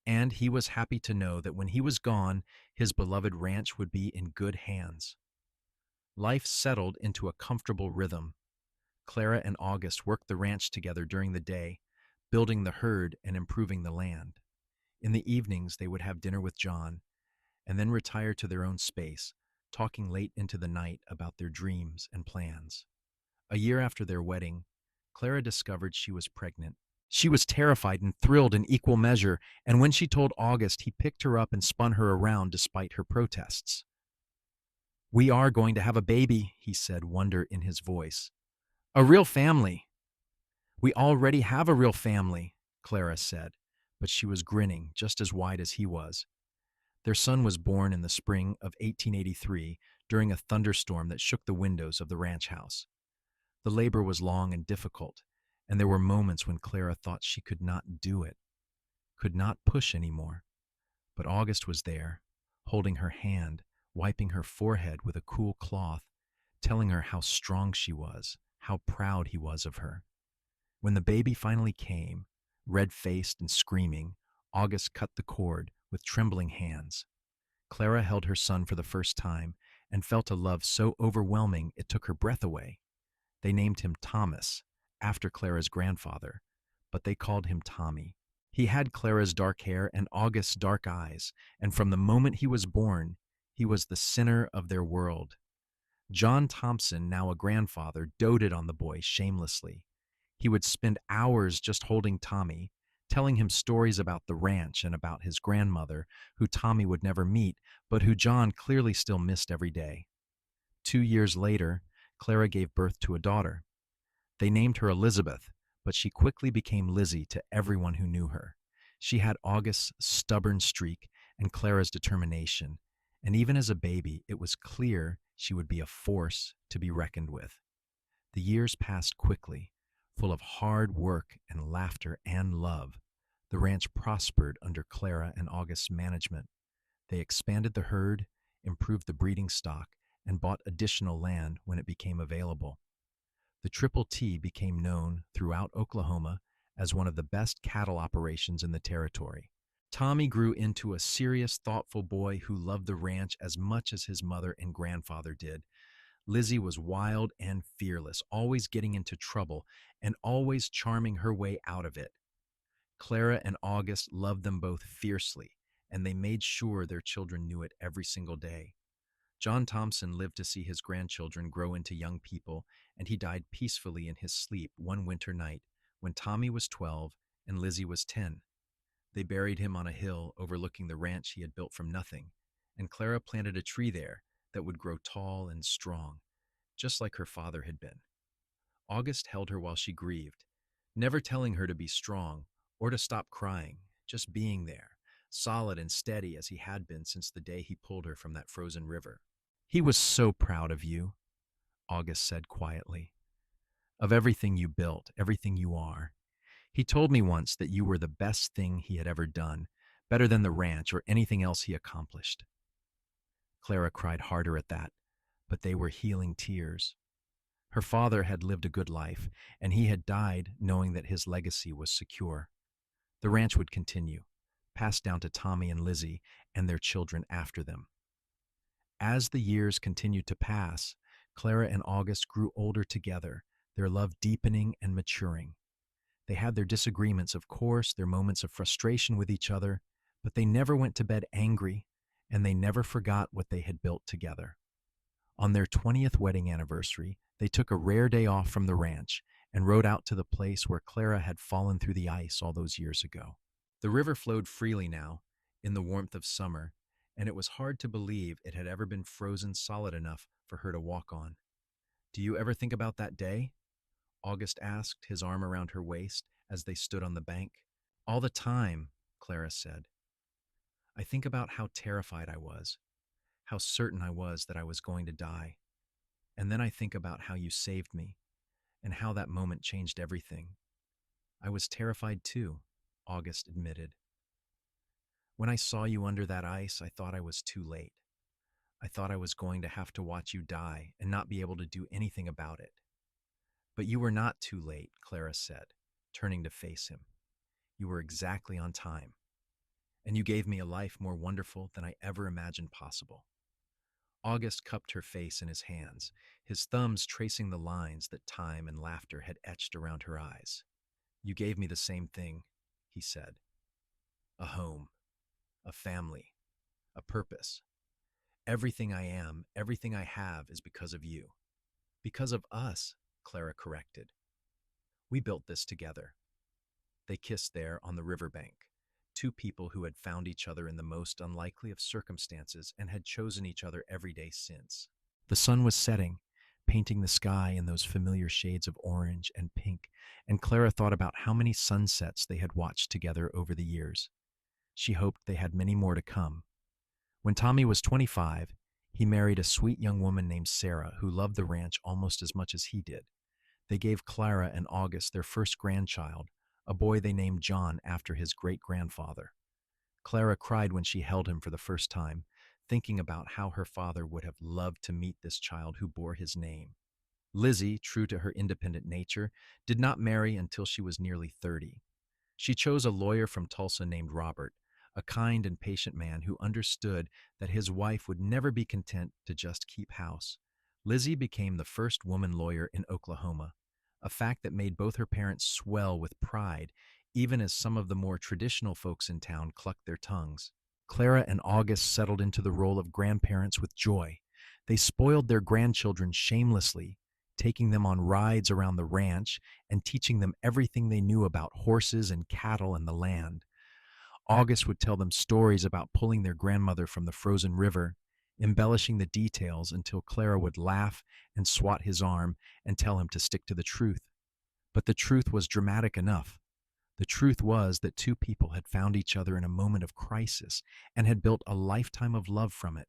And he was happy to know that when he was gone, his beloved ranch would be in good hands. Life settled into a comfortable rhythm. Clara and August worked the ranch together during the day, building the herd and improving the land. In the evenings, they would have dinner with John, and then retire to their own space, talking late into the night about their dreams and plans. A year after their wedding, Clara discovered she was pregnant. She was terrified and thrilled in equal measure, and when she told August, he picked her up and spun her around despite her protests. We are going to have a baby, he said, wonder in his voice. A real family. We already have a real family, Clara said, but she was grinning just as wide as he was. Their son was born in the spring of 1883 during a thunderstorm that shook the windows of the ranch house. The labor was long and difficult, and there were moments when Clara thought she could not do it, could not push anymore. But August was there, holding her hand, wiping her forehead with a cool cloth, telling her how strong she was, how proud he was of her. When the baby finally came, red-faced and screaming, August cut the cord with trembling hands. Clara held her son for the first time and felt a love so overwhelming it took her breath away. They named him Thomas, after Clara's grandfather, but they called him Tommy. He had Clara's dark hair and August's dark eyes, and from the moment he was born, he was the center of their world. John Thompson, now a grandfather, doted on the boy shamelessly. He would spend hours just holding Tommy, telling him stories about the ranch and about his grandmother, who Tommy would never meet, but who John clearly still missed every day. 2 years later, Clara gave birth to a daughter. They named her Elizabeth, but she quickly became Lizzie to everyone who knew her. She had August's stubborn streak and Clara's determination, and even as a baby, it was clear she would be a force to be reckoned with. The years passed quickly, full of hard work and laughter and love, The ranch prospered under Clara and August's management. They expanded the herd, improved the breeding stock, and bought additional land when it became available. The Triple T became known throughout Oklahoma as one of the best cattle operations in the territory. Tommy grew into a serious, thoughtful boy who loved the ranch as much as his mother and grandfather did. Lizzie was wild and fearless, always getting into trouble and always charming her way out of it. Clara and August loved them both fiercely, and they made sure their children knew it every single day. John Thompson lived to see his grandchildren grow into young people, and he died peacefully in his sleep one winter night when Tommy was 12 and Lizzie was 10. They buried him on a hill overlooking the ranch he had built from nothing, and Clara planted a tree there that would grow tall and strong, just like her father had been. August held her while she grieved, never telling her to be strong or to stop crying, just being there, solid and steady as he had been since the day he pulled her from that frozen river. "He was so proud of you," August said quietly, "of everything you built, everything you are. He told me once that you were the best thing he had ever done, better than the ranch or anything else he accomplished." Clara cried harder at that, but they were healing tears. Her father had lived a good life, and he had died knowing that his legacy was secure. The ranch would continue, passed down to Tommy and Lizzie and their children after them. As the years continued to pass, Clara and August grew older together, their love deepening and maturing. They had their disagreements, of course, their moments of frustration with each other, but they never went to bed angry, and they never forgot what they had built together. On their 20th wedding anniversary, they took a rare day off from the ranch and rode out to the place where Clara had fallen through the ice all those years ago. The river flowed freely now, in the warmth of summer, and it was hard to believe it had ever been frozen solid enough for her to walk on. "Do you ever think about that day?" August asked, his arm around her waist as they stood on the bank. "All the time," Clara said. "I think about how terrified I was, how certain I was that I was going to die. And then I think about how you saved me, and how that moment changed everything." "I was terrified too," August admitted. "When I saw you under that ice, I thought I was too late. I thought I was going to have to watch you die and not be able to do anything about it. But you were not too late," Clara said, turning to face him. "You were exactly on time, and you gave me a life more wonderful than I ever imagined possible." August cupped her face in his hands, his thumbs tracing the lines that time and laughter had etched around her eyes. "You gave me the same thing," he said. "A home, a family, a purpose. Everything I am, everything I have is because of you." "Because of us," Clara corrected. "We built this together." They kissed there on the riverbank, two people who had found each other in the most unlikely of circumstances and had chosen each other every day since. The sun was setting, painting the sky in those familiar shades of orange and pink, and Clara thought about how many sunsets they had watched together over the years. She hoped they had many more to come. When Tommy was 25, he married a sweet young woman named Sarah who loved the ranch almost as much as he did. They gave Clara and August their first grandchild, a boy they named John after his great-grandfather. Clara cried when she held him for the first time, thinking about how her father would have loved to meet this child who bore his name. Lizzie, true to her independent nature, did not marry until she was nearly 30. She chose a lawyer from Tulsa named Robert, a kind and patient man who understood that his wife would never be content to just keep house. Lizzie became the first woman lawyer in Oklahoma, a fact that made both her parents swell with pride, even as some of the more traditional folks in town clucked their tongues. Clara and August settled into the role of grandparents with joy. They spoiled their grandchildren shamelessly, taking them on rides around the ranch and teaching them everything they knew about horses and cattle and the land. August would tell them stories about pulling their grandmother from the frozen river, embellishing the details until Clara would laugh and swat his arm and tell him to stick to the truth. But the truth was dramatic enough. The truth was that two people had found each other in a moment of crisis and had built a lifetime of love from it.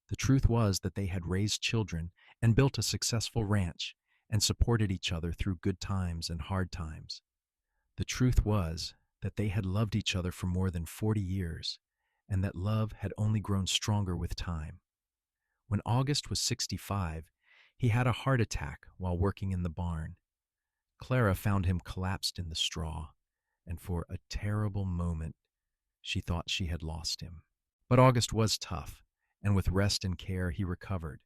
The truth was that they had raised children and built a successful ranch and supported each other through good times and hard times. The truth was that they had loved each other for more than 40 years, and that love had only grown stronger with time. When August was 65, he had a heart attack while working in the barn. Clara found him collapsed in the straw, and for a terrible moment she thought she had lost him. But August was tough, and with rest and care he recovered.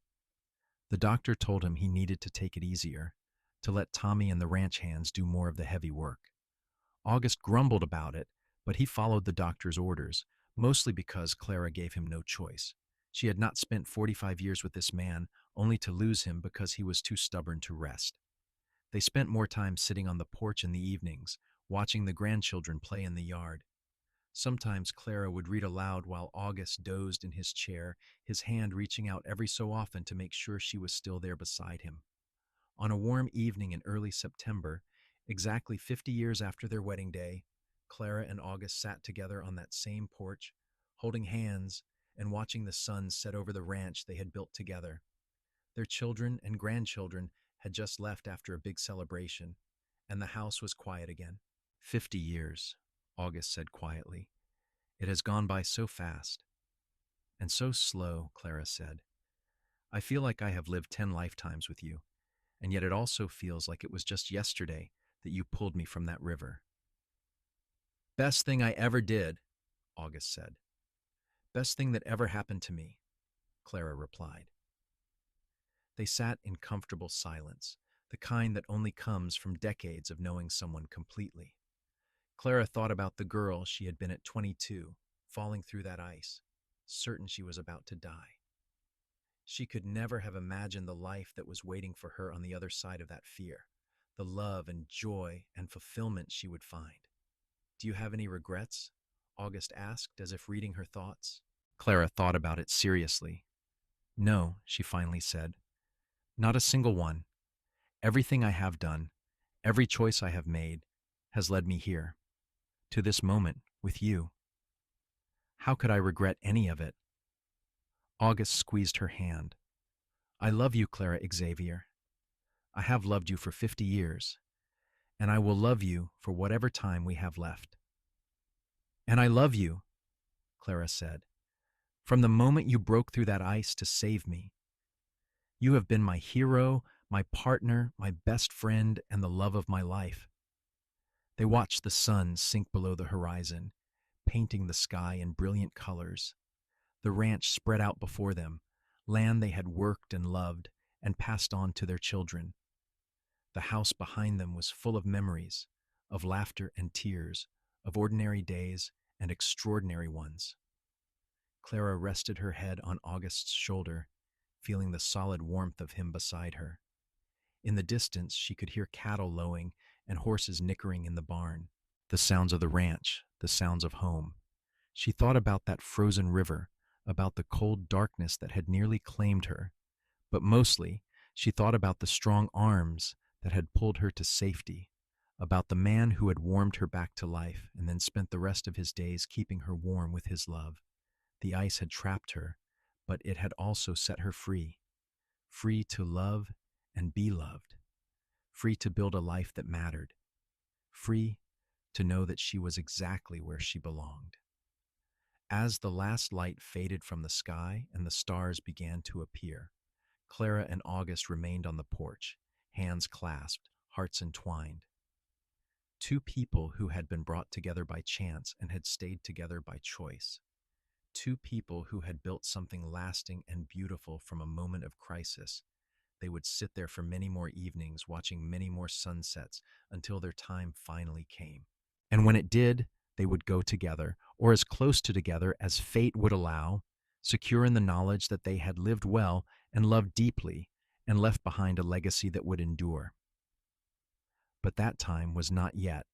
The doctor told him he needed to take it easier, to let Tommy and the ranch hands do more of the heavy work. August grumbled about it, but he followed the doctor's orders, mostly because Clara gave him no choice. She had not spent 45 years with this man, only to lose him because he was too stubborn to rest. They spent more time sitting on the porch in the evenings, watching the grandchildren play in the yard. Sometimes Clara would read aloud while August dozed in his chair, his hand reaching out every so often to make sure she was still there beside him. On a warm evening in early September, exactly 50 years after their wedding day, Clara and August sat together on that same porch, holding hands and watching the sun set over the ranch they had built together. Their children and grandchildren had just left after a big celebration, and the house was quiet again. 50 years, August said quietly. It has gone by so fast. And so slow, Clara said. I feel like I have lived 10 lifetimes with you, and yet it also feels like it was just yesterday that you pulled me from that river. Best thing I ever did, August said. Best thing that ever happened to me, Clara replied. They sat in comfortable silence, the kind that only comes from decades of knowing someone completely. Clara thought about the girl she had been at 22, falling through that ice, certain she was about to die. She could never have imagined the life that was waiting for her on the other side of that fear, the love and joy and fulfillment she would find. Do you have any regrets? August asked, as if reading her thoughts. Clara thought about it seriously. No, she finally said. Not a single one. Everything I have done, every choice I have made, has led me here, to this moment with you. How could I regret any of it? August squeezed her hand. I love you, Clara Xavier. I have loved you for 50 years, and I will love you for whatever time we have left. And I love you, Clara said, from the moment you broke through that ice to save me. You have been my hero, my partner, my best friend, and the love of my life. They watched the sun sink below the horizon, painting the sky in brilliant colors. The ranch spread out before them, land they had worked and loved and passed on to their children. The house behind them was full of memories, of laughter and tears, of ordinary days and extraordinary ones. Clara rested her head on August's shoulder, feeling the solid warmth of him beside her. In the distance, she could hear cattle lowing and horses nickering in the barn, the sounds of the ranch, the sounds of home. She thought about that frozen river, about the cold darkness that had nearly claimed her, but mostly she thought about the strong arms that had pulled her to safety, about the man who had warmed her back to life and then spent the rest of his days keeping her warm with his love. The ice had trapped her, but it had also set her free, free to love and be loved, free to build a life that mattered, free to know that she was exactly where she belonged. As the last light faded from the sky and the stars began to appear, Clara and August remained on the porch, hands clasped, hearts entwined. Two people who had been brought together by chance and had stayed together by choice. Two people who had built something lasting and beautiful from a moment of crisis. They would sit there for many more evenings, watching many more sunsets until their time finally came. And when it did, they would go together, or as close to together as fate would allow, secure in the knowledge that they had lived well and loved deeply and left behind a legacy that would endure. But that time was not yet.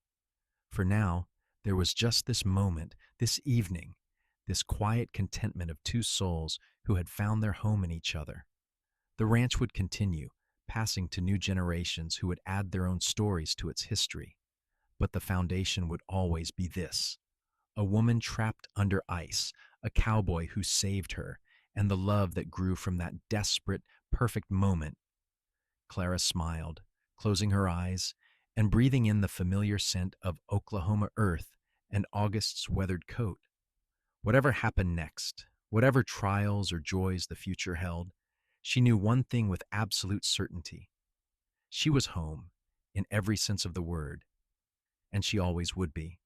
For now, there was just this moment, this evening, this quiet contentment of two souls who had found their home in each other. The ranch would continue, passing to new generations who would add their own stories to its history. But the foundation would always be this: a woman trapped under ice, a cowboy who saved her, and the love that grew from that desperate, perfect moment. Clara smiled, closing her eyes and breathing in the familiar scent of Oklahoma earth and August's weathered coat. Whatever happened next, whatever trials or joys the future held, she knew one thing with absolute certainty. She was home, in every sense of the word, and she always would be.